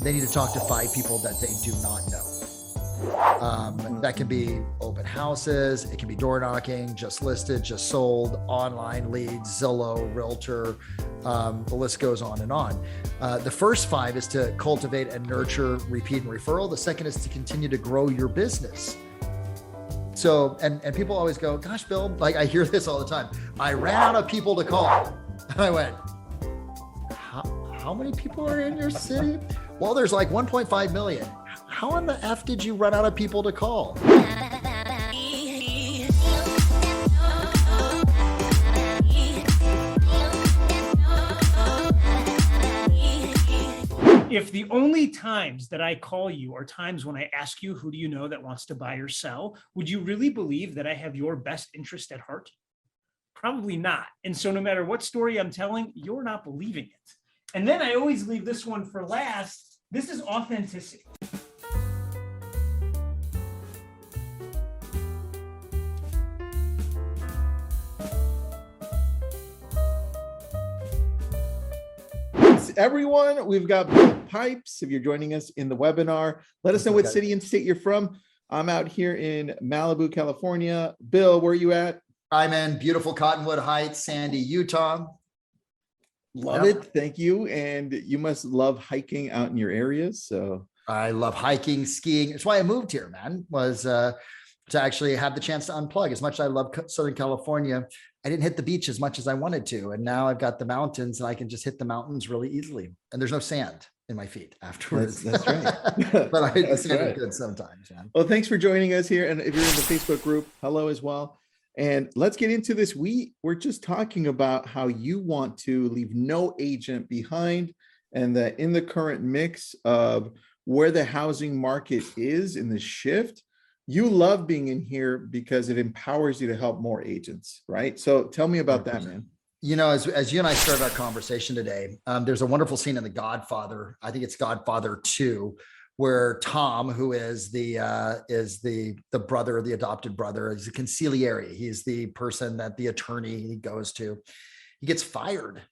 they need to talk to 5 people that they do not know. That can be open houses, it can be door knocking, just listed, just sold, online leads, Zillow, Realtor, the list goes on and on. The first 5 is to cultivate and nurture repeat and referral. The second is to continue to grow your business. So, and people always go, gosh, Bill, like I hear this all the time. I ran out of people to call. And I went, how many people are in your city? Well, there's like 1.5 million. How in the F did you run out of people to call? If the only times that I call you are times when I ask you, who do you know that wants to buy or sell, would you really believe that I have your best interest at heart? Probably not. And so no matter what story I'm telling, you're not believing it. And then I always leave this one for last. This is authenticity. Everyone, we've got Bill Pipes. If you're joining us in the webinar, let us know what city and state you're from. I'm out here in Malibu, California. Bill, where are you at? I'm in beautiful Cottonwood Heights, Sandy, Utah. Love it. Thank you. And you must love hiking out in your areas. So I love hiking, skiing. It's why I moved here, man, was to actually have the chance to unplug. As much as I love Southern California, I didn't hit the beach as much as I wanted to. And now I've got the mountains and I can just hit the mountains really easily. And there's no sand in my feet afterwards. That's right. But I That's sand right. is good sometimes, man. Well, thanks for joining us here. And if you're in the Facebook group, hello as well. And let's get into this. We're just talking about how you want to leave no agent behind, and that in the current mix of where the housing market is in the shift, you love being in here because it empowers you to help more agents, right? So tell me about that, man. You know, as you and I started our conversation today, there's a wonderful scene in The Godfather. I think it's Godfather 2, where Tom, who is the brother, the adopted brother, is a consigliere. He's the person that the attorney he goes to. He gets fired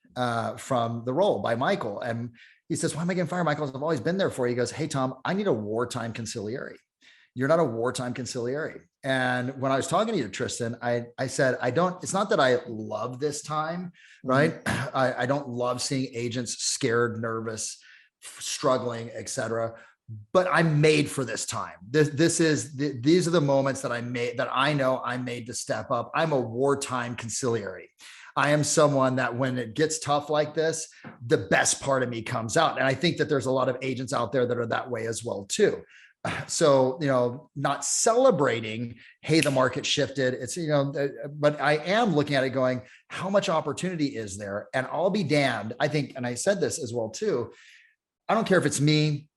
from the role by Michael. And he says, why am I getting fired, Michael? I've always been there for you. He goes, hey, Tom, I need a wartime consigliere. You're not a wartime consigliere. And when I was talking to you, Tristan, I said, it's not that I love this time, right? I don't love seeing agents scared, nervous, struggling, et cetera. But I'm made for this time. These are the moments that I know I'm made to step up. I'm a wartime consigliere. I am someone that when it gets tough like this, the best part of me comes out. And I think that there's a lot of agents out there that are that way as well too. So, not celebrating, hey, the market shifted. It's, but I am looking at it going, how much opportunity is there? And I'll be damned. I think, and I said this as well too, I don't care if it's me,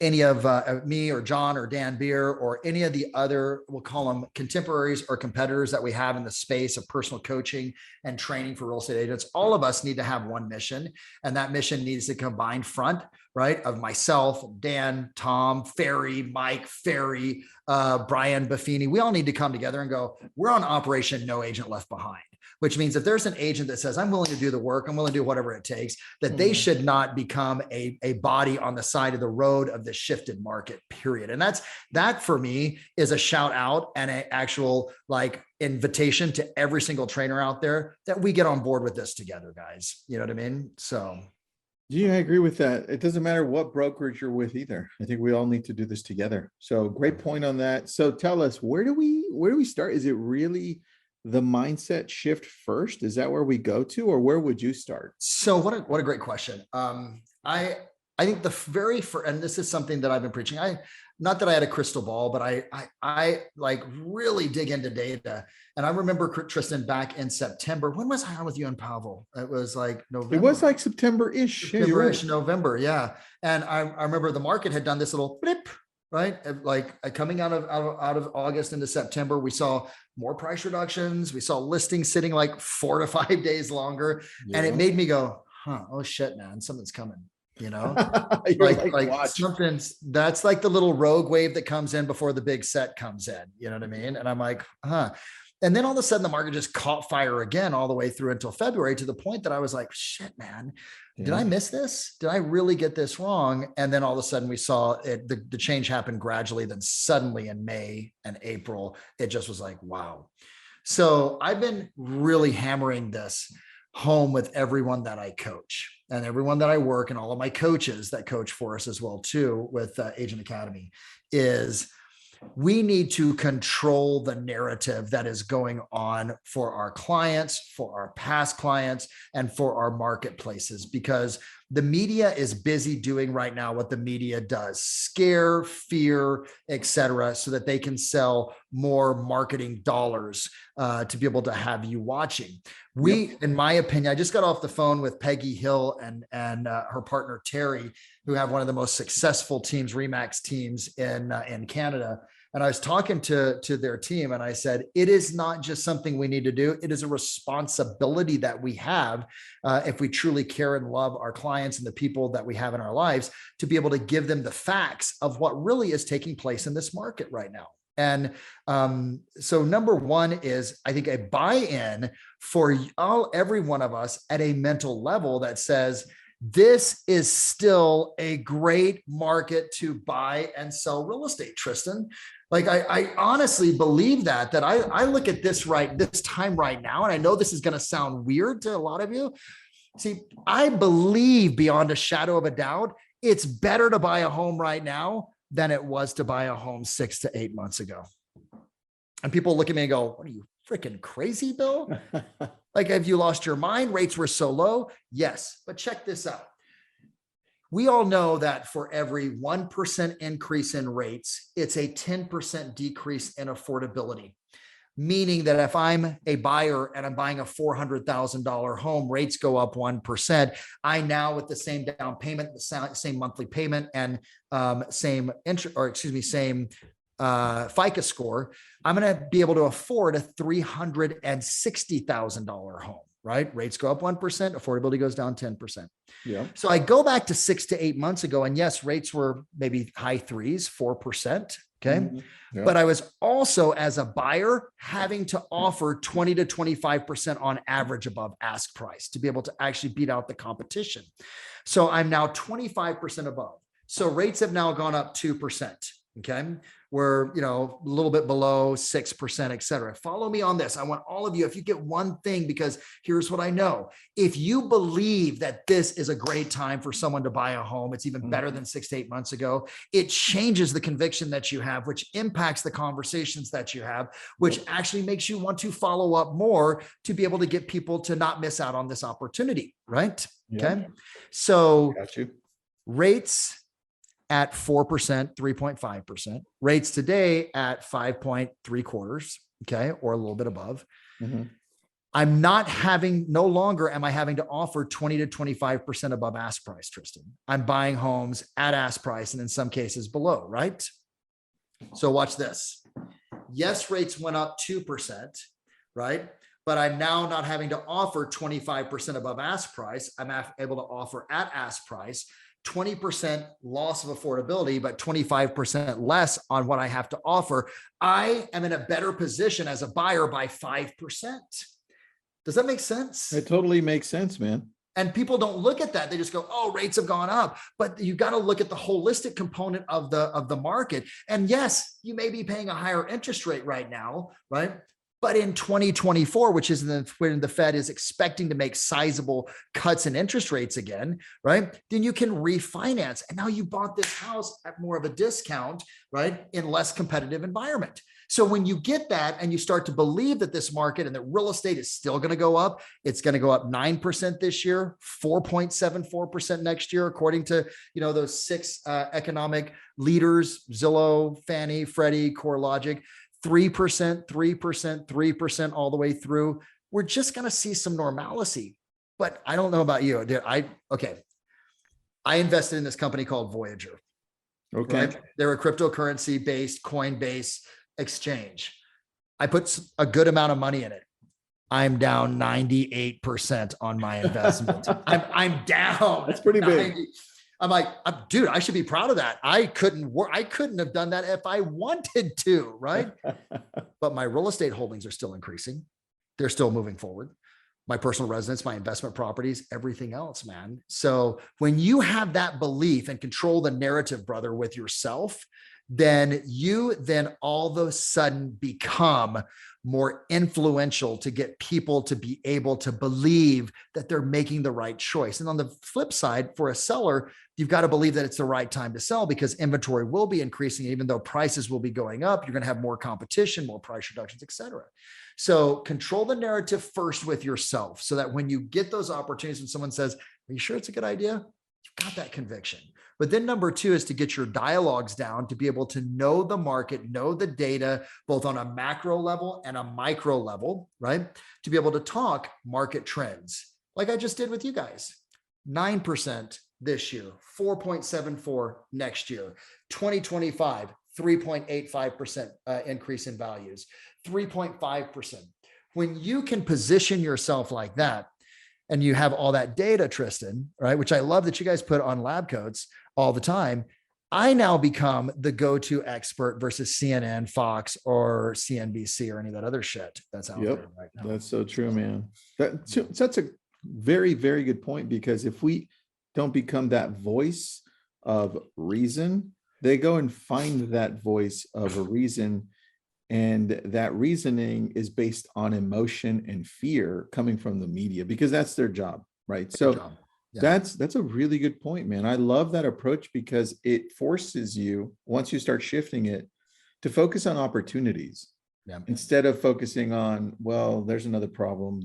any of me or John or Dan Beer or any of the other, we'll call them contemporaries or competitors that we have in the space of personal coaching and training for real estate agents. All of us need to have one mission, and that mission needs to combine front, right, of myself, Dan, Tom, Ferry, Mike, Ferry, Brian Buffini. We all need to come together and go, we're on Operation No Agent Left Behind. Which means if there's an agent that says, I'm willing to do the work, I'm willing to do whatever it takes, that they should not become a body on the side of the road of the shifted market, period. And that for me is a shout out and an actual invitation to every single trainer out there that we get on board with this together, guys. You know what I mean? So. Yeah, I agree with that. It doesn't matter what brokerage you're with either. I think we all need to do this together. So great point on that. So tell us, where do we start? Is it really the mindset shift first? Is that where we go to, or where would you start? So what a great question. I think the very first, and this is something that I've been preaching. Not that I had a crystal ball, but I really dig into data. And I remember, Tristan, back in September, when was I on with you and Pavel? It was like November. It was like September-ish. September-ish, November. Yeah. And I remember the market had done this little flip, right? Coming out of August into September, we saw more price reductions. We saw listings sitting 4 to 5 days longer. Yeah. And it made me go, oh shit, man, something's coming, something's, that's like the little rogue wave that comes in before the big set comes in, you know what I mean? And I'm like, And then all of a sudden the market just caught fire again all the way through until February, to the point that I was like, shit, man, did I miss this? Did I really get this wrong? And then all of a sudden we saw it, the change happen gradually. Then suddenly in May and April, it just was like, wow. So I've been really hammering this home with everyone that I coach and everyone that I work, and all of my coaches that coach for us as well too with Agent Academy, is we need to control the narrative that is going on for our clients, for our past clients, and for our marketplaces, because the media is busy doing right now what the media does: scare, fear, etc., so that they can sell more marketing dollars to be able to have you watching. In my opinion, I just got off the phone with Peggy Hill and her partner Terry, who have one of the most successful teams, Remax teams in Canada. And I was talking to their team, and I said, it is not just something we need to do. It is a responsibility that we have if we truly care and love our clients and the people that we have in our lives, to be able to give them the facts of what really is taking place in this market right now. And so number one is, I think, a buy-in for every one of us at a mental level that says, this is still a great market to buy and sell real estate, Tristan. Like, I honestly believe that I look at this time right now, and I know this is going to sound weird to a lot of you. See, I believe beyond a shadow of a doubt, it's better to buy a home right now than it was to buy a home 6 to 8 months ago. And people look at me and go, what are you, freaking crazy, Bill? Like, have you lost your mind? Rates were so low. Yes, but check this out. We all know that for every 1% increase in rates, it's a 10% decrease in affordability. Meaning that if I'm a buyer and I'm buying a $400,000 home, rates go up 1%. I now, with the same down payment, the same monthly payment, and same FICO score, I'm going to be able to afford a $360,000 home, right? Rates go up 1%, affordability goes down 10%. Yeah. So I go back to 6 to 8 months ago, and yes, rates were maybe high 3s, 4%. Okay. Mm-hmm. Yeah. But I was also, as a buyer, having to offer 20 to 25% on average above ask price to be able to actually beat out the competition. So I'm now 25% above. So rates have now gone up 2%. Okay. We're, a little bit below 6%, et cetera. Follow me on this. I want all of you, if you get one thing, because here's what I know. If you believe that this is a great time for someone to buy a home, it's even better than 6 to 8 months ago. It changes the conviction that you have, which impacts the conversations that you have, which actually makes you want to follow up more to be able to get people to not miss out on this opportunity. Right. Yeah. Okay. So rates at 4%, 3.5%, rates today at 5.75%, okay, or a little bit above. Mm-hmm. No longer am I having to offer 20 to 25% above ask price, Tristan. I'm buying homes at ask price, and in some cases below, right? So watch this. Yes, rates went up 2%, right? But I'm now not having to offer 25% above ask price. I'm able to offer at ask price. 20% loss of affordability, but 25% less on what I have to offer. I am in a better position as a buyer by 5%. Does that make sense? It totally makes sense, man. And people don't look at that. They just go, oh, rates have gone up. But you got to look at the holistic component of the market. And yes, you may be paying a higher interest rate right now, right? But in 2024, which is when the Fed is expecting to make sizable cuts in interest rates again, right? Then you can refinance. And now you bought this house at more of a discount, right? In less competitive environment. So when you get that and you start to believe that this market and that real estate is still going to go up, it's going to go up 9% this year, 4.74% next year, according to, those 6 economic leaders, Zillow, Fannie, Freddie, CoreLogic. 3%, 3%, 3% all the way through. We're just going to see some normalcy, but I don't know about you. I invested in this company called Voyager. Okay. Right? They're a cryptocurrency based, coin based exchange. I put a good amount of money in it. I'm down 98% on my investment. I'm down. That's pretty big. I'm like, dude, I should be proud of that. I couldn't have done that if I wanted to, right? But my real estate holdings are still increasing. They're still moving forward. My personal residence, my investment properties, everything else, man. So when you have that belief and control the narrative, brother, with yourself, then you all of a sudden become more influential to get people to be able to believe that they're making the right choice. And on the flip side, for a seller, you've got to believe that it's the right time to sell because inventory will be increasing. Even though prices will be going up, you're going to have more competition, more price reductions, et cetera. So control the narrative first with yourself so that when you get those opportunities, when someone says, are you sure it's a good idea? You've got that conviction. But then number two is to get your dialogues down, to be able to know the market, know the data, both on a macro level and a micro level, right? To be able to talk market trends, like I just did with you guys. 9% this year, 4.74 next year, 2025, 3.85% increase in values, 3.5%. When you can position yourself like that, and you have all that data, Tristan, right? Which I love that you guys put on lab coats all the time. I now become the go-to expert versus CNN, Fox, or CNBC, or any of that other shit that's out there right now. That's so true, man. That's a very, very good point, because if we don't become that voice of reason, they go and find that voice of a reason. And that reasoning is based on emotion and fear coming from the media, because that's their job, right? So that's a really good point, man. I love that approach because it forces you, once you start shifting it, to focus on opportunities instead of focusing on, well, there's another problem,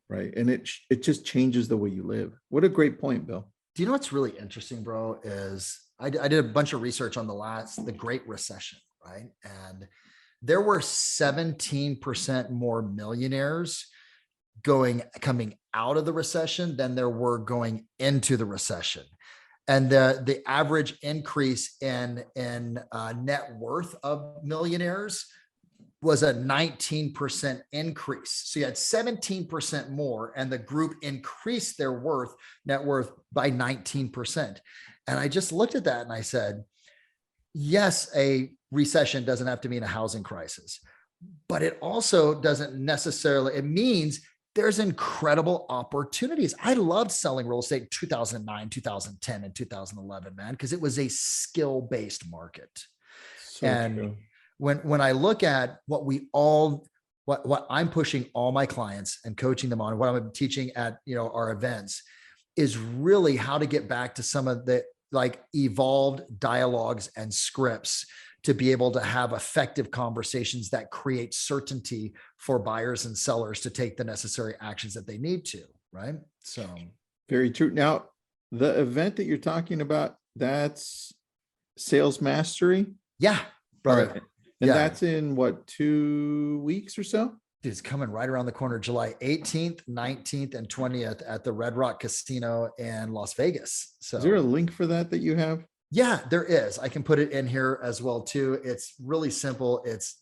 right? And it just changes the way you live. What a great point, Bill. Do you know what's really interesting, bro, is I did a bunch of research on the Great Recession, right? And there were 17% more millionaires coming out of the recession than there were going into the recession. And the average increase in net worth of millionaires was a 19% increase. So you had 17% more, and the group increased their net worth by 19%. And I just looked at that and I said, yes, a recession doesn't have to mean a housing crisis, but it also doesn't necessarily, it means there's incredible opportunities. I loved selling real estate in 2009, 2010, and 2011, man, because it was a skill-based market. So true. When I look at what I'm pushing all my clients and coaching them on, what I'm teaching at our events, is really how to get back to some of the evolved dialogues and scripts to be able to have effective conversations that create certainty for buyers and sellers to take the necessary actions that they need to, right? So very true. Now, the event that you're talking about, that's Sales Mastery. Yeah, brother. Right. And that's in what, 2 weeks or so? It's coming right around the corner, July 18th, 19th, and 20th at the Red Rock Casino in Las Vegas. So is there a link for that you have? Yeah, there is. I can put it in here as well too. It's really simple. It's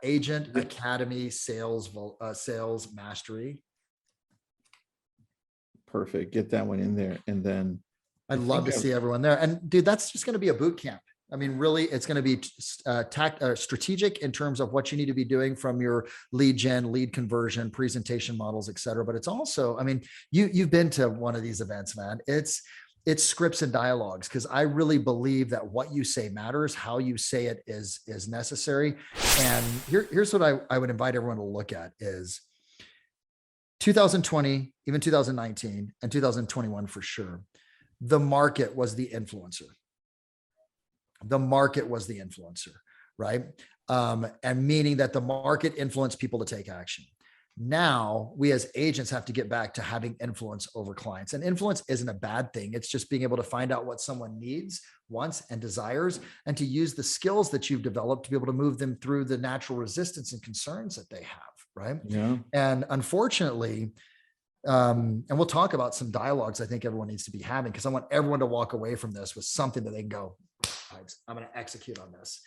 Agent Academy Sales Mastery. Perfect. Get that one in there. And then I'd love to see everyone there. And dude, that's just going to be a boot camp. I mean, really, it's going to be strategic in terms of what you need to be doing from your lead gen, lead conversion, presentation models, et cetera. But it's also, I mean, you've been to one of these events, man. It's scripts and dialogues, because I really believe that what you say matters. How you say it is necessary. And here's what I would invite everyone to look at is 2020, even 2019 and 2021 for sure. The market was the influencer. The market was the influencer, right? And meaning that the market influenced people to take action. Now we as agents have to get back to having influence over clients, and influence isn't a bad thing. It's just being able to find out what someone needs, wants, and desires, and to use the skills that you've developed to be able to move them through the natural resistance and concerns that they have, right? Yeah. And unfortunately, and we'll talk about some dialogues I think everyone needs to be having, because I want everyone to walk away from this with something that they can go, I'm going to execute on this.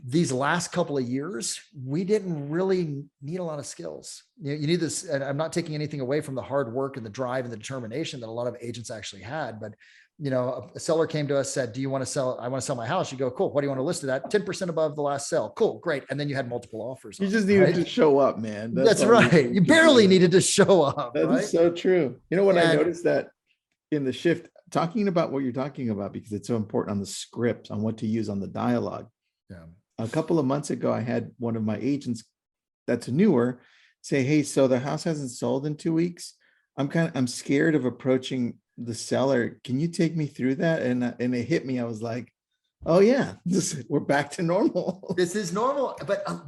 these last couple of years, we didn't really need a lot of skills. You need this, and I'm not taking anything away from the hard work and the drive and the determination that a lot of agents actually had, but a seller came to us, said, do you want to sell? I want to sell my house. You go, cool. What do you want to list it at? 10% above the last sale. Cool. Great. And then you had multiple offers. You just needed to show up, man. That's right. You barely needed to show up. That right? is so true. You know what? I noticed that in the shift, talking about what you're talking about, because it's so important on the script, on what to use on the dialogue. Yeah. A couple of months ago, I had one of my agents that's newer say, hey, so the house hasn't sold in 2 weeks. I'm scared of approaching the seller. Can you take me through that? And it hit me. I was like, oh yeah, we're back to normal. This is normal.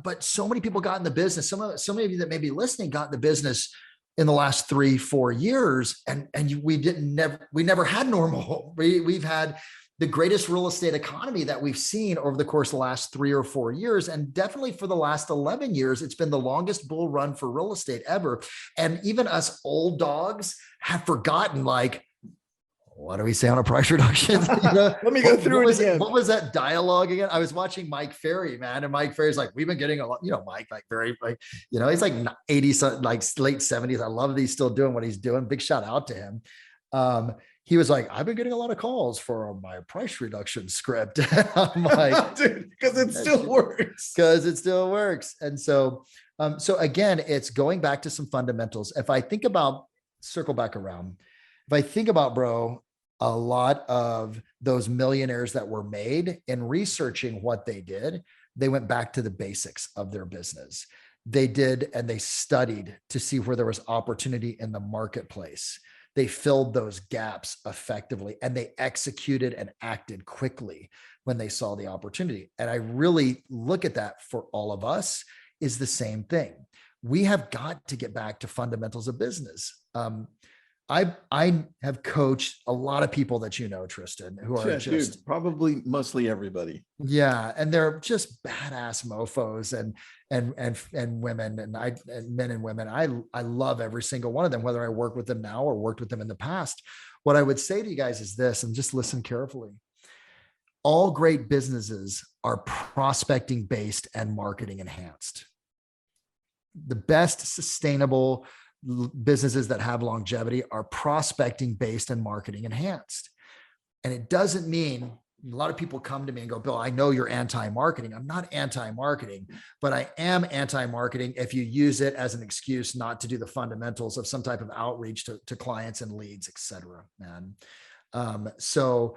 But so many people got in the business. So many of you that may be listening got in the business in the last 3-4 years. And we never had normal. We've had the greatest real estate economy that we've seen over the course of the last 3 or 4 years. And definitely for the last 11 years, it's been the longest bull run for real estate ever. And even us old dogs have forgotten, like, what do we say on a price reduction? Let me go through it again. What was that dialogue again? I was watching Mike Ferry, man. And Mike Ferry's like, we've been getting a lot, Mike, like very, like, he's like 80, like late 70s. I love that he's still doing what he's doing. Big shout out to him. He was like, I've been getting a lot of calls for my price reduction script. I'm like, dude, because it still works. Because it still works. And so again, it's going back to some fundamentals. If I think about, circle back around, if I think about, bro, a lot of those millionaires that were made in researching what they did, they went back to the basics of their business. They did, and they studied to see where there was opportunity in the marketplace. They filled those gaps effectively, and they executed and acted quickly when they saw the opportunity. And I really look at that for all of us is the same thing. We have got to get back to fundamentals of business. I have coached a lot of people that Tristan, who are just probably mostly everybody. Yeah, and they're just badass mofos and women and men and women. I love every single one of them, whether I work with them now or worked with them in the past. What I would say to you guys is this, and just listen carefully. All great businesses are prospecting based and marketing enhanced. The best sustainable businesses that have longevity are prospecting based and marketing enhanced. And it doesn't mean, a lot of people come to me and go, Bill, I know you're anti-marketing. I'm not anti-marketing, but I am anti-marketing if you use it as an excuse not to do the fundamentals of some type of outreach to clients and leads, et cetera, man. So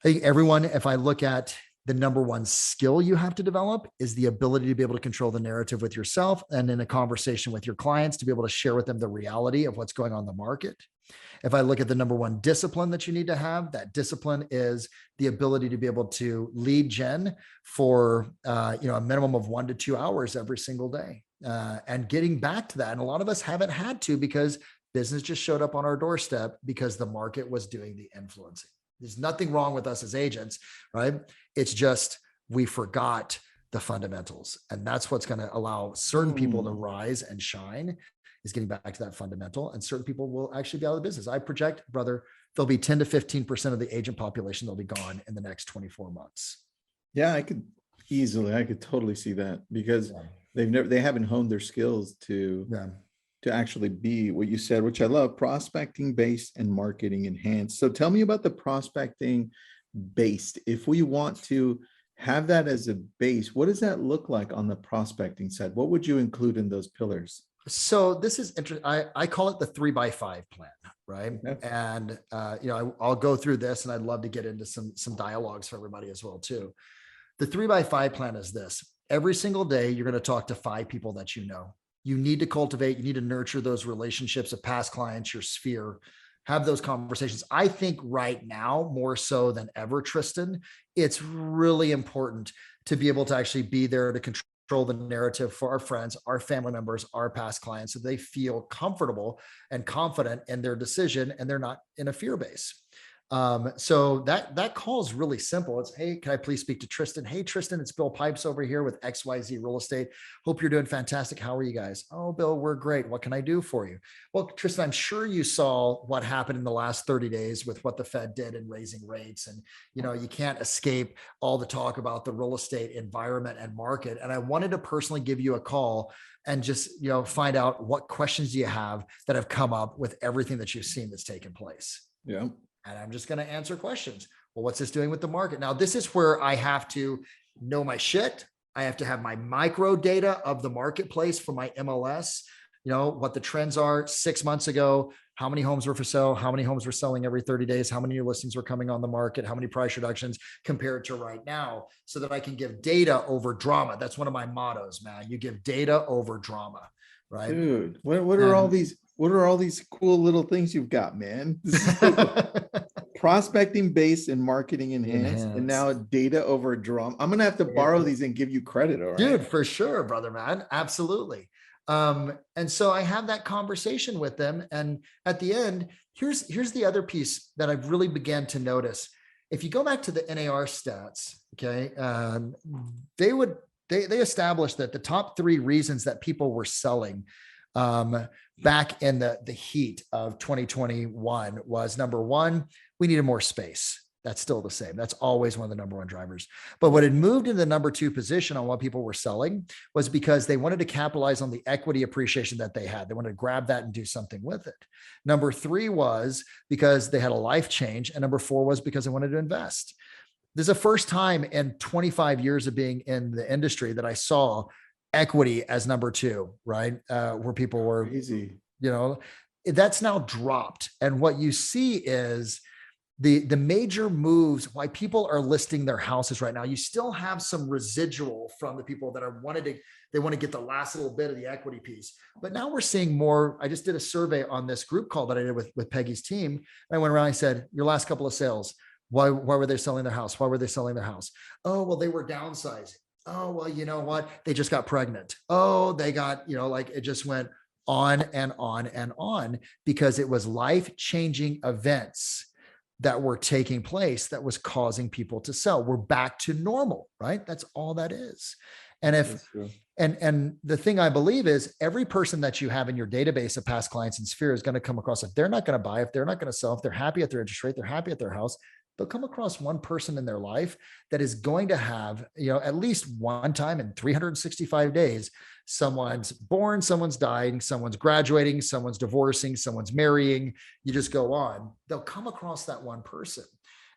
I think everyone, if I look at the number one skill you have to develop is the ability to be able to control the narrative with yourself and in a conversation with your clients to be able to share with them the reality of what's going on in the market. If I look at the number one discipline that you need to have, that discipline is the ability to be able to lead gen for a minimum of 1 to 2 hours every single day, and getting back to that. And a lot of us haven't had to because business just showed up on our doorstep because the market was doing the influencing. There's nothing wrong with us as agents, right? It's just we forgot the fundamentals, and that's what's going to allow certain people to rise and shine. Is getting back to that fundamental, and certain people will actually be out of the business. I project, brother, there'll be 10 to 15% of the agent population that'll be gone in the next 24 months. Yeah, I could totally see that because they haven't honed their skills to actually be what you said, which I love, prospecting based and marketing enhanced. So tell me about the prospecting based. If we want to have that as a base, what does that look like on the prospecting side? What would you include in those pillars? So this is interesting. I call it the 3x5 plan, right? Okay. And I'll go through this, and I'd love to get into some dialogues for everybody as well too. The 3x5 plan is this: every single day you're going to talk to 5 people that you know. You need to cultivate, you need to nurture those relationships of past clients, your sphere, have those conversations. I think right now, more so than ever, Tristan, it's really important to be able to actually be there to control the narrative for our friends, our family members, our past clients, so they feel comfortable and confident in their decision and they're not in a fear base. So that call is really simple. It's, hey, can I please speak to Tristan? Hey, Tristan, it's Bill Pipes over here with XYZ Real Estate. Hope you're doing fantastic. How are you guys? Oh, Bill, we're great. What can I do for you? Well, Tristan, I'm sure you saw what happened in the last 30 days with what the Fed did in raising rates. And, you can't escape all the talk about the real estate environment and market. And I wanted to personally give you a call and just, find out what questions do you have that have come up with everything that you've seen that's taken place. Yeah. And I'm just going to answer questions. Well, what's this doing with the market? Now, this is where I have to know my shit. I have to have my micro data of the marketplace for my MLS, what the trends are 6 months ago, how many homes were for sale, how many homes were selling every 30 days, how many new listings were coming on the market, how many price reductions compared to right now, so that I can give data over drama. That's one of my mottos, man. You give data over drama, right? Dude, what are all these cool little things you've got, man? Prospecting based and marketing enhanced, and now data over drum. I'm gonna have to borrow these and give you credit, all right? Dude, for sure, brother, man. Absolutely. And so I have that conversation with them. And at the end, here's the other piece that I've really began to notice. If you go back to the NAR stats, okay, they established that the top 3 reasons that people were selling back in the heat of 2021 was, number 1, we needed more space. That's still the same. That's always one of the number 1 drivers. But what had moved into the number 2 position on what people were selling was because they wanted to capitalize on the equity appreciation that they had. They wanted to grab that and do something with it. Number 3 was because they had a life change. And number 4 was because they wanted to invest. This is the first time in 25 years of being in the industry that I saw equity as number 2, right? Where people were easy, that's now dropped. And what you see is the major moves, why people are listing their houses right now. You still have some residual from the people that they want to get the last little bit of the equity piece. But now we're seeing more. I just did a survey on this group call that I did with Peggy's team. And I went around and said, your last couple of sales, why were they selling their house? Why were they selling their house? Oh, well, they were downsizing. Oh, well, you know what? They just got pregnant. Oh, they got, it just went on and on and on, because it was life-changing events that were taking place that was causing people to sell. We're back to normal, right? That's all that is. And and the thing I believe is every person that you have in your database of past clients and Sphere is going to come across, if they're not going to buy, if they're not going to sell, if they're happy at their interest rate, they're happy at their house, they'll come across one person in their life that is going to have, at least one time in 365 days, someone's born, someone's dying, someone's graduating, someone's divorcing, someone's marrying. You just go on. They'll come across that one person,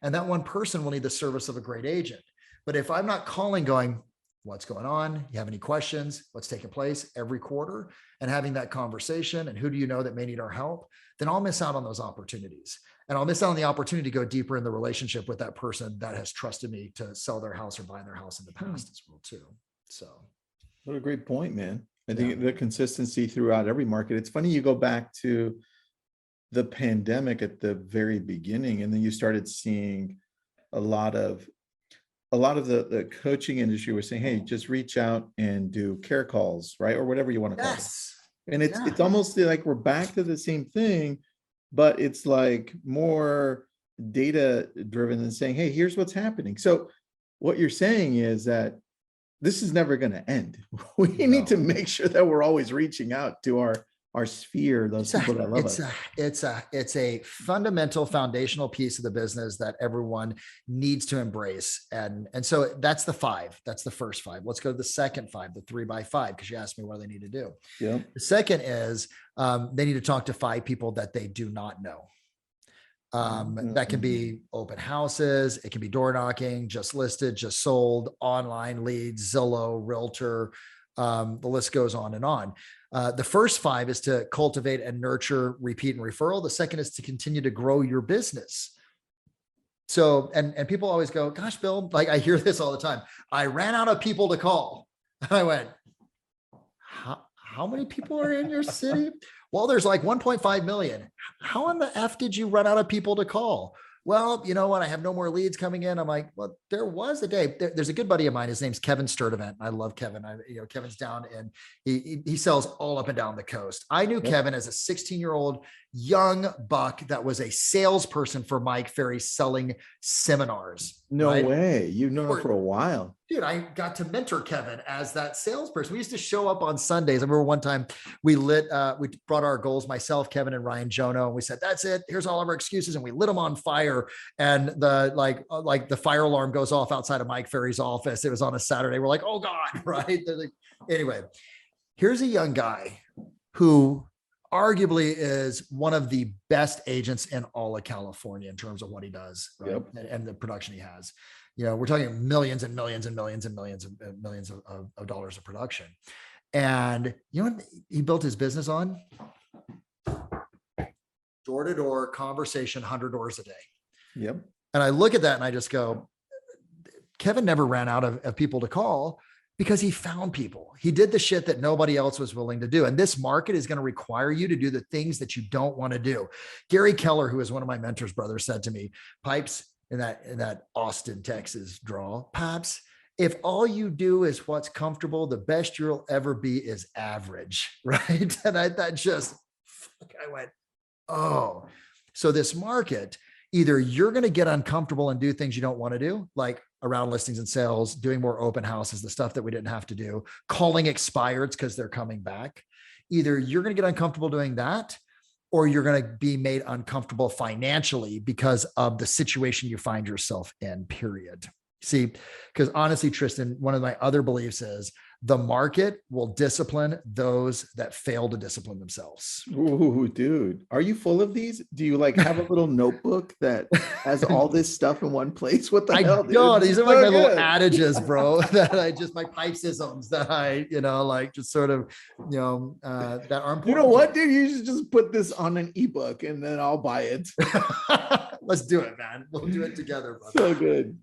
and that one person will need the service of a great agent. But if I'm not calling going, what's going on? You have any questions? What's taking place every quarter, and having that conversation, and who do you know that may need our help? Then I'll miss out on those opportunities. And I'll miss out on the opportunity to go deeper in the relationship with that person that has trusted me to sell their house or buy their house in the past as well too. So. What a great point, man. I think the consistency throughout every market. It's funny, you go back to the pandemic at the very beginning, and then you started seeing a lot of the coaching industry was saying, hey, just reach out and do care calls, right? Or whatever you want to call it. And it's almost like we're back to the same thing, but it's like more data driven than saying, hey, here's what's happening. So what you're saying is that this is never going to end. We need to make sure that we're always reaching out to our sphere, those people that love us. It's a fundamental foundational piece of the business that everyone needs to embrace. And so that's the 5. That's the first 5. Let's go to the second 5, the 3x5, because you asked me what they need to do. Yeah. The second is they need to talk to 5 people that they do not know. That can be open houses. It can be door knocking, just listed, just sold, online leads, Zillow, Realtor. The list goes on and on. The first 5 is to cultivate and nurture, repeat, and referral. The second is to continue to grow your business. So, and people always go, gosh, Bill, like I hear this all the time. I ran out of people to call. And I went, how many people are in your city? Well, there's like 1.5 million. How in the F did you run out of people to call? Well, you know what? I have no more leads coming in. I'm like, well, there was a day. There's a good buddy of mine. His name's Kevin Sturdivant. I love Kevin. Kevin's down and he sells all up and down the coast. I knew Kevin as a 16-year-old young buck that was a salesperson for Mike Ferry selling seminars. No right? way. You've known him for a while. Dude, I got to mentor Kevin as that salesperson. We used to show up on Sundays. I remember one time we brought our goals, myself, Kevin, and Ryan Jono, and we said, that's it. Here's all of our excuses. And we lit them on fire. And the fire alarm goes off outside of Mike Ferry's office. It was on a Saturday. We're like, oh God, right? Anyway, here's a young guy who arguably is one of the best agents in all of California in terms of what he does, right? Yep. And the production he has. We're talking millions and millions and millions and millions and millions of dollars of production. And you know what he built his business on? Door-to-door conversation, 100 doors a day. Yep. And I look at that and I just go, Kevin never ran out of people to call because he found people. He did the shit that nobody else was willing to do. And this market is going to require you to do the things that you don't want to do. Gary Keller, who is one of my mentors' brothers, said to me, Pipes, in that Austin, Texas drawl, Pipes, if all you do is what's comfortable, the best you'll ever be is average, right? And I went, oh, so this market, either you're going to get uncomfortable and do things you don't want to do, like around listings and sales, doing more open houses, the stuff that we didn't have to do, calling expireds because they're coming back. Either you're going to get uncomfortable doing that, or you're going to be made uncomfortable financially because of the situation you find yourself in, period. See, because honestly, Tristan, one of my other beliefs is the market will discipline those that fail to discipline themselves. Ooh, dude. Are you full of these? Do you have a little notebook that has all this stuff in one place? What the hell, dude? No, these are like my little adages, bro, that my pipesisms that I, just sort of, that are important. You know what, dude? You should just put this on an ebook and then I'll buy it. Let's do it, man. We'll do it together, brother. So good.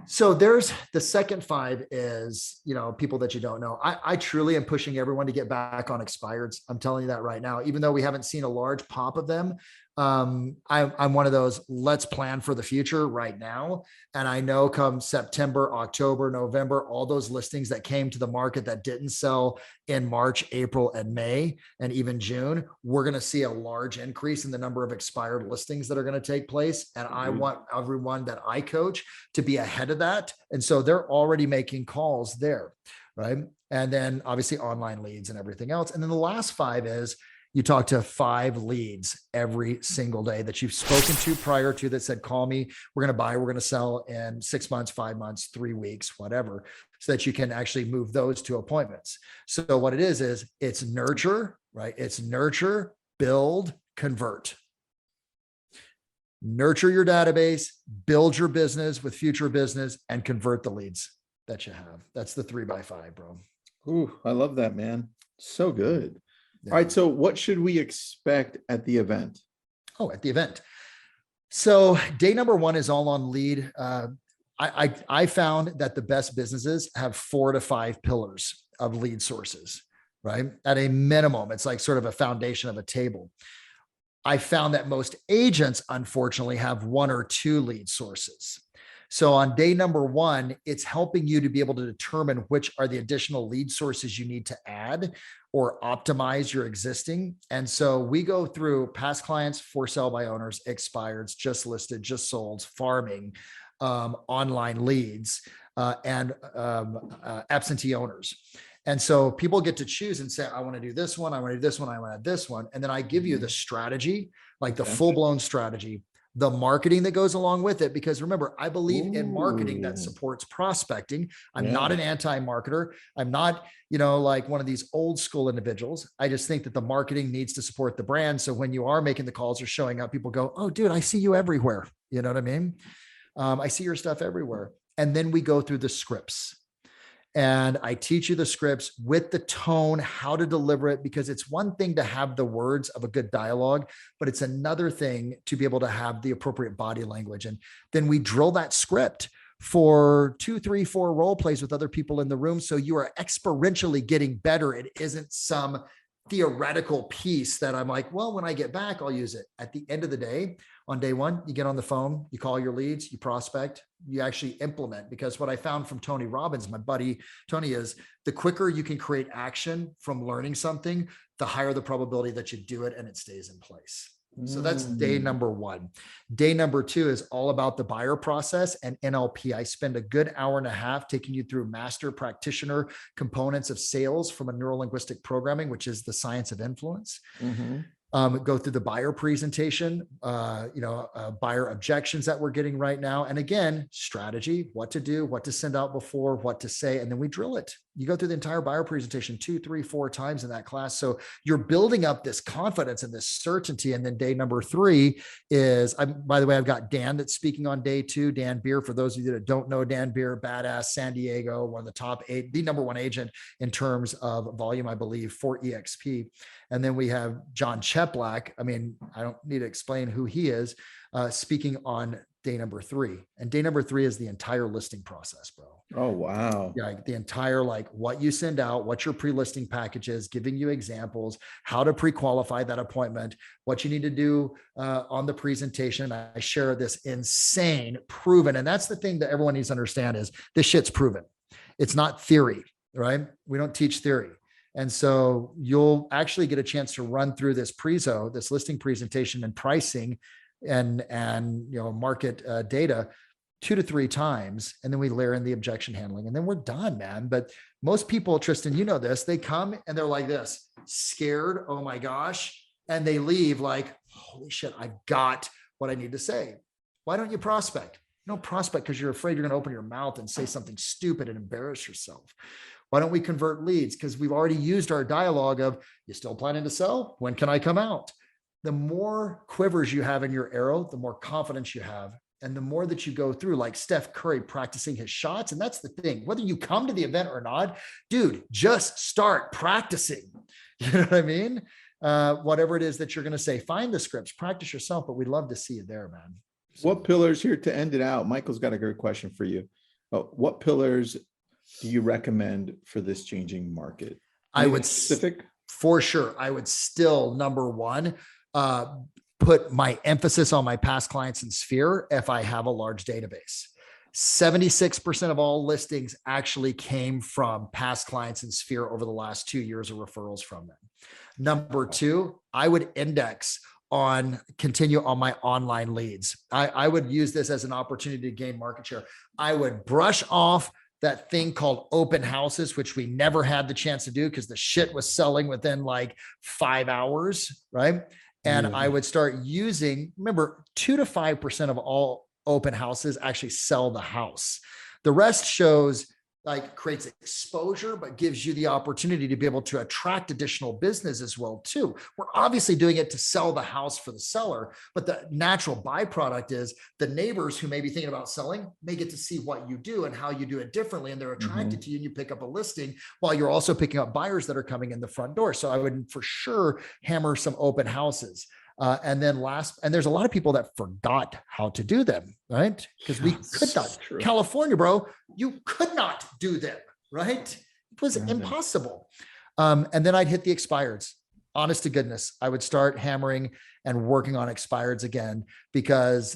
So there's the second 5 is, people that you don't know. I truly am pushing everyone to get back on expireds. I'm telling you that right now, even though we haven't seen a large pop of them. I'm one of those, let's plan for the future right now. And I know come September, October, November, all those listings that came to the market that didn't sell in March, April, and May, and even June, we're going to see a large increase in the number of expired listings that are going to take place. And I want everyone that I coach to be ahead of that. And so they're already making calls there, right? And then obviously online leads and everything else. And then the last 5 is, you talk to 5 leads every single day that you've spoken to prior to that said, call me, we're going to buy, we're going to sell in 6 months, 5 months, 3 weeks, whatever, so that you can actually move those to appointments. So what it is it's nurture, right? It's nurture, build, convert. Nurture your database, build your business with future business, and convert the leads that you have. That's the 3x5, bro. Ooh, I love that, man. So good. Yeah. All right. So what should we expect at the event? Oh, at the event. So day number 1 is all on lead. I found that the best businesses have 4 to 5 pillars of lead sources, right? At a minimum, it's like sort of a foundation of a table. I found that most agents, unfortunately, have 1 or 2 lead sources. So on day number 1, it's helping you to be able to determine which are the additional lead sources you need to add or optimize your existing. And so we go through past clients, for sale by owners, expireds, just listed, just sold, farming, online leads, and absentee owners. And so people get to choose and say, I want to do this one, I want to do this one, I want to do this one. And then I give you the strategy, like the full-blown strategy, the marketing that goes along with it. Because remember, I believe in marketing that supports prospecting. I'm not an anti-marketer. I'm not, like one of these old school individuals. I just think that the marketing needs to support the brand. So when you are making the calls or showing up, people go, oh, dude, I see you everywhere. You know what I mean? I see your stuff everywhere. And then we go through the scripts. And I teach you the scripts with the tone, how to deliver it, because it's one thing to have the words of a good dialogue, but it's another thing to be able to have the appropriate body language. And then we drill that script for 2, 3, 4 role plays with other people in the room. So you are experientially getting better. It isn't some theoretical piece that I'm like, well, when I get back, I'll use it. At the end of the day, on day one, you get on the phone, you call your leads, you prospect, you actually implement. Because what I found from Tony Robbins, my buddy Tony, is the quicker you can create action from learning something, the higher the probability that you do it and it stays in place. So that's day number one. Day number two is all about the buyer process and NLP. I spend a good hour and a half taking you through master practitioner components of sales from a neuro-linguistic programming, which is the science of influence. Go through the buyer presentation, buyer objections that we're getting right now. And again, strategy, what to do, what to send out before, what to say, and then we drill it. You go through the entire buyer presentation 2, 3, 4 times in that class. So you're building up this confidence and this certainty. And then day number 3 is, by the way, I've got Dan that's speaking on day 2, Dan Beer. For those of you that don't know Dan Beer, badass, San Diego, one of the top 8, the number 1 agent in terms of volume, I believe, for EXP. And then we have John Cheplack. I mean, I don't need to explain who he is, speaking on day number 3. And day number 3 is the entire listing process, bro. Oh, wow. Yeah, the entire, like, what you send out, what your pre-listing package is, giving you examples, how to pre-qualify that appointment, what you need to do on the presentation. I share this insane proven. And that's the thing that everyone needs to understand is this shit's proven. It's not theory, right? We don't teach theory. And so you'll actually get a chance to run through this this listing presentation and pricing and market data 2 to 3 times. And then we layer in the objection handling and then we're done, man. But most people, Tristan, you know this, they come and they're like this, scared. Oh my gosh. And they leave like, holy shit, I've got what I need to say. Why don't you prospect? You don't prospect because you're afraid you're going to open your mouth and say something stupid and embarrass yourself. Why don't we convert leads? Because we've already used our dialogue of, you still planning to sell? When can I come out? The more quivers you have in your arrow, the more confidence you have. And the more that you go through, like Steph Curry practicing his shots. And that's the thing, whether you come to the event or not, dude, just start practicing. You know what I mean? Whatever it is that you're going to say, find the scripts, practice yourself, but we'd love to see you there, man. So, what pillars here to end it out? Michael's got a great question for you. What pillars do you recommend for this changing market? I would specific for sure. I would still, number one, put my emphasis on my past clients in Sphere if I have a large database. 76% of all listings actually came from past clients in Sphere over the last 2 years of referrals from them. Number 2, I would continue on my online leads. I would use this as an opportunity to gain market share. I would brush off that thing called open houses, which we never had the chance to do because the shit was selling within like 5 hours, right? And I would start using, remember, 2 to 5% of all open houses actually sell the house. The rest creates exposure, but gives you the opportunity to be able to attract additional business as well too. We're obviously doing it to sell the house for the seller, but the natural byproduct is the neighbors who may be thinking about selling may get to see what you do and how you do it differently. And they're attracted to you and you pick up a listing while you're also picking up buyers that are coming in the front door. So I would for sure hammer some open houses. And then there's a lot of people that forgot how to do them, right? Because we could not. True. California, bro, you could not do them, right? It was impossible. And then I'd hit the expireds. Honest to goodness, I would start hammering and working on expireds again, because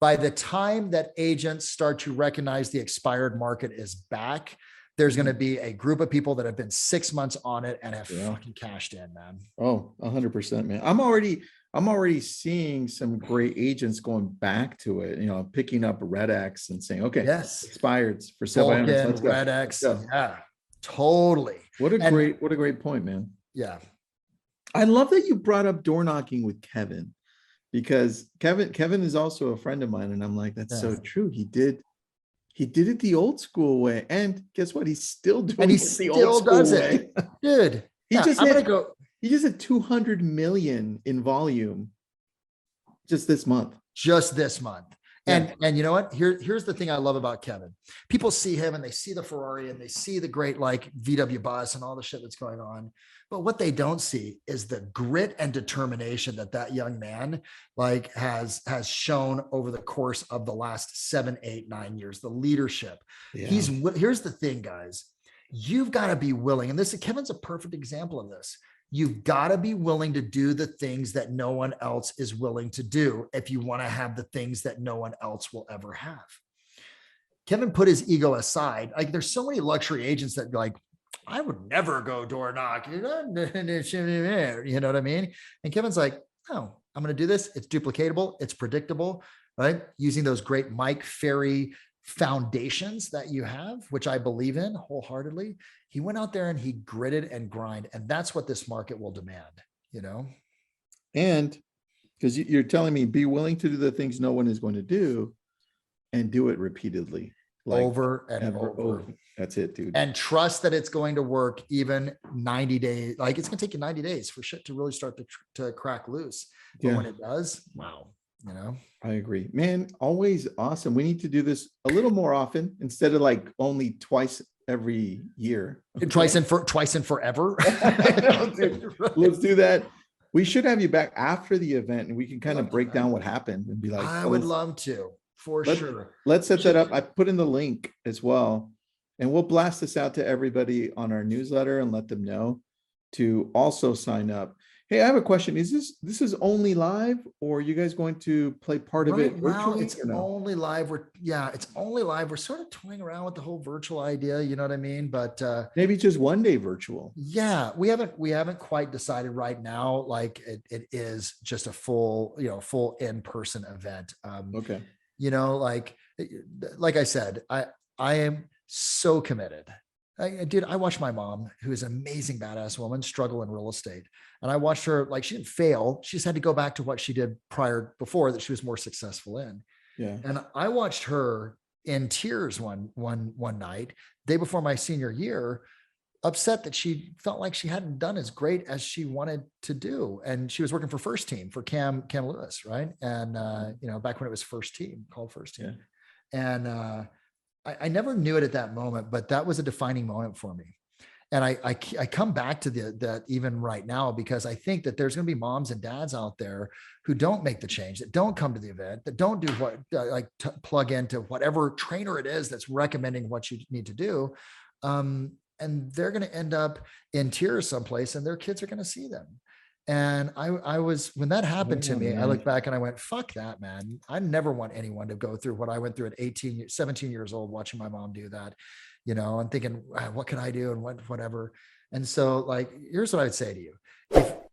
by the time that agents start to recognize the expired market is back, there's going to be a group of people that have been 6 months on it and have fucking cashed in, man. Oh, 100%, man. I'm already seeing some great agents going back to it, picking up Red X and saying, okay, yes, expireds for sale. Red X. Yeah, totally. What a great point, man. Yeah. I love that you brought up door knocking with Kevin, because Kevin is also a friend of mine. And I'm like, that's so true. He did it the old school way. And guess what? He's still doing it the old school way. Dude. He just had 200 million in volume just this month. And you know what? Here's the thing I love about Kevin. People see him and they see the Ferrari and they see the great like VW bus and all the shit that's going on. But what they don't see is the grit and determination that young man like has shown over the course of the last 7, 8, 9 years, the leadership. Yeah. Here's the thing, guys. you've got to be willing. And this, Kevin's a perfect example of this. You've got to be willing to do the things that no one else is willing to do if you want to have the things that no one else will ever have. Kevin put his ego aside. Like, there's so many luxury agents that like, I would never go door knock. You know what I mean? And Kevin's like, no, I'm going to do this. It's duplicatable. It's predictable, right? Using those great Mike Ferry foundations that you have, which I believe in wholeheartedly. He went out there and he gritted and grind. And that's what this market will demand, you know? And because you're telling me, be willing to do the things no one is going to do and do it repeatedly. Like over and over. That's it, dude. And trust that it's going to work even 90 days. Like, it's going to take you 90 days for shit to really start to crack loose. But when it does, wow, you know? I agree, man. Always awesome. We need to do this a little more often instead of like only twice every year. Okay? Twice and forever. Let's do that. We should have you back after the event and we can kind of break down what happened and be like, I would love to, for sure. Let's set that up. I put in the link as well. And we'll blast this out to everybody on our newsletter and let them know to also sign up. Hey, I have a question. Is this is only live, or are you guys going to play part of it virtually? It's only live. It's only live. We're sort of toying around with the whole virtual idea, you know what I mean? But maybe just one day virtual. Yeah, we haven't quite decided right now. Like, it is just a full in-person event. Okay. You know, like I said, I am so committed. I watched my mom, who is an amazing badass woman, struggle in real estate. And I watched her, like, she didn't fail. She just had to go back to what she did before that she was more successful in. Yeah. And I watched her in tears one night, day before my senior year, upset that she felt like she hadn't done as great as she wanted to do. And she was working for First Team for Cam Lewis, right? And back when it was First Team, called First Team. Yeah. And I never knew it at that moment, but that was a defining moment for me. And I come back to that even right now, because I think that there's going to be moms and dads out there who don't make the change, that don't come to the event, that don't do plug into whatever trainer it is that's recommending what you need to do. And they're going to end up in tears someplace, and their kids are going to see them. And when that happened to me, I looked back and I went, fuck that, man. I never want anyone to go through what I went through at 17 years old, watching my mom do that, and thinking, what can I do? And whatever. And so, like, here's what I would say to you.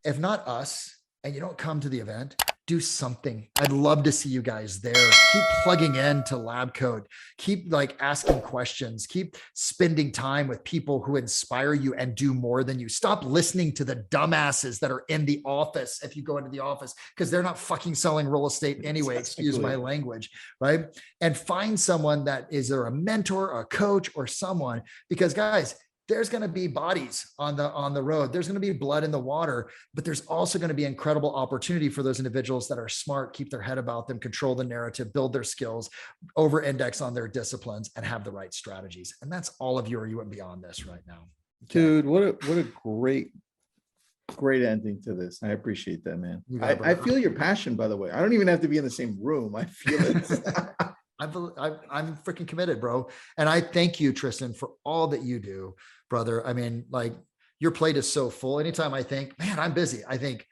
If not us, and you don't come to the event, do something. I'd love to see you guys there. Keep plugging into LabCoat. Keep asking questions. Keep spending time with people who inspire you and do more than you. Stop listening to the dumbasses that are in the office if you go into the office, because they're not fucking selling real estate anyway. Excuse my language, right? And find someone that is either a mentor, a coach, or someone, because guys, there's going to be bodies on the road. There's going to be blood in the water, but there's also going to be incredible opportunity for those individuals that are smart, keep their head about them, control the narrative, build their skills, over-index on their disciplines, and have the right strategies. And that's all of you, or you went beyond this right now. Okay. Dude, what a great ending to this. I appreciate that, man. I feel your passion, by the way. I don't even have to be in the same room. I feel it. I'm freaking committed, bro. And I thank you, Tristan, for all that you do, brother. I mean, your plate is so full. Anytime I think, man, I'm busy, I think,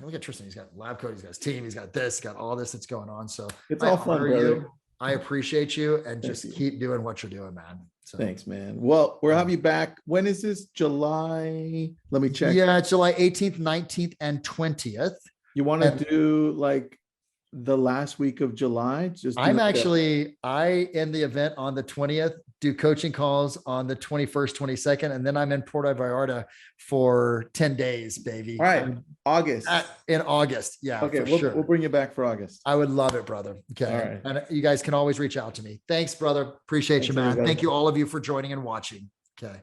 look at Tristan. He's got LabCoat, he's got his team, he's got this, got all this that's going on. So it's all fun, brother. I appreciate you, and just keep doing what you're doing, man. So thanks, man. Well, we'll have you back. When is this? July? Let me check. Yeah, July 18th, 19th, and 20th. You want to do the last week of July? I end the event on the 20th, do coaching calls on the 21st, 22nd, and then I'm in Puerto Vallarta for 10 days, baby. All right. August. In August. Yeah. Okay. Sure. We'll bring you back for August. I would love it, brother. Okay. All right. And you guys can always reach out to me. Thanks, brother. Appreciate you, man. Thank you, all of you, for joining and watching. Okay.